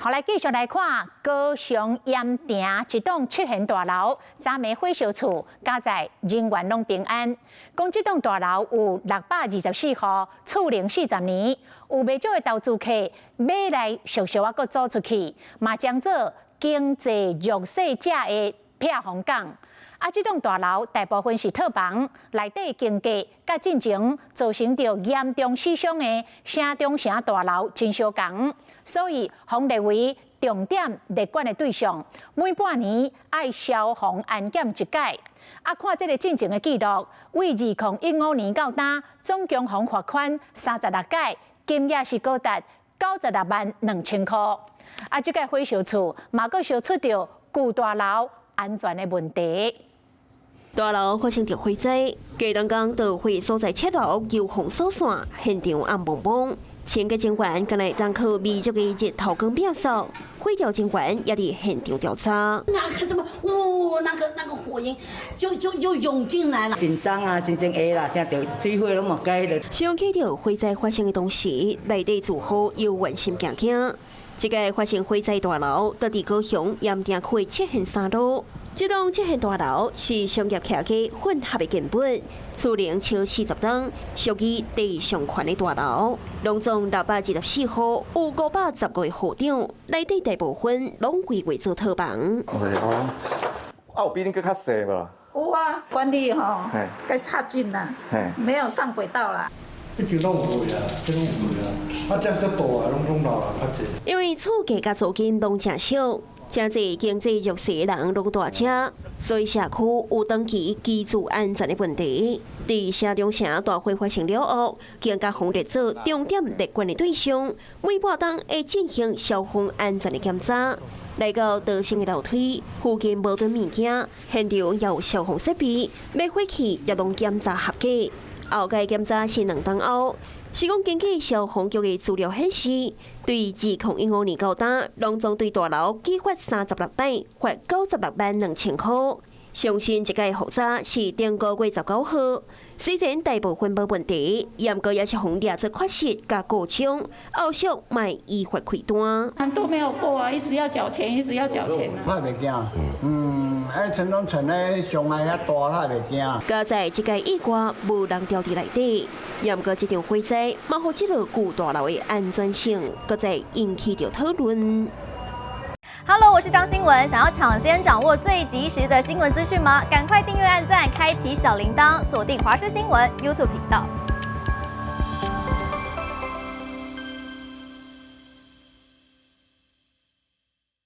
好，来继续来看高雄盐埕一栋7层大楼，昨暝火烧厝，加在人员拢平安。讲这栋大楼有624户，厝龄40年，有袂少的投资客买来熟熟啊，搁租出去，嘛将做经济弱势者的避风港。啊，这栋大楼大部分是套房，内底经过甲进前造成着严重死伤的城中城大楼真相共，所以防列为重点列管的对象。每半年爱消防安检一届。啊，看这个进前的记录，为2015年到今，总共防罚款36届，金额是高达96万2000块。啊，这个火烧厝嘛，阁烧出着旧大楼安全的问题。大楼发生着火灾，家当讲到火所在7楼有封锁线，现场暗蒙蒙。前个警员刚来当靠密集的日头光表示，火调警员也伫现场调查。那个怎么，那个火焰就涌进来了。紧张啊，心情下啦，正着水火拢无解了。想起着火灾发生的当时，内地住户又怨心惊惊。这个发生火灾大楼，伫伫高雄盐埕区7层3路。这栋7层大楼是商业客家混合的建本，厝龄超40年，属于地上权的大楼。拢总624户，有510个户长，内底大部分拢规划做套房。有比恁更较细无？有啊，管理该差劲啦，没有上轨道啦。一直拢有啊，这拢有啊，这说大啊，拢老啊，较济。因为厝价甲租金拢正少。真侪经济弱势的人拢大车，所以社区有长期居住安全的问题。伫城中城大火发生了后，更加防列做重点列管的对象，每半冬会进行消防安全的检查。来到道生的楼梯附近无囤物件，现场也有消防设备，灭火器也拢检查合格。后届检查是2冬后。是讲，根据消防局的资料显示，对2015年到今，拢总对大楼寄发36单，罚96万2000块。相信这个复查是顶个月19号，虽然大部分无问题，严格也是防列出缺失甲过奖，后续卖依法开单。都没有过啊，一直要缴钱，一直要缴钱啊。他袂惊，城中城咧上海遐大，他袂惊。加在这个以外，无人调伫内底，严格这场火灾，嘛互这个旧大楼的安全性，搁在引起着讨论。Hello， 我是张新文。想要抢先掌握最及时的新闻资讯吗？赶快订阅、按赞、开启小铃铛，锁定华视新闻 YouTube 频道。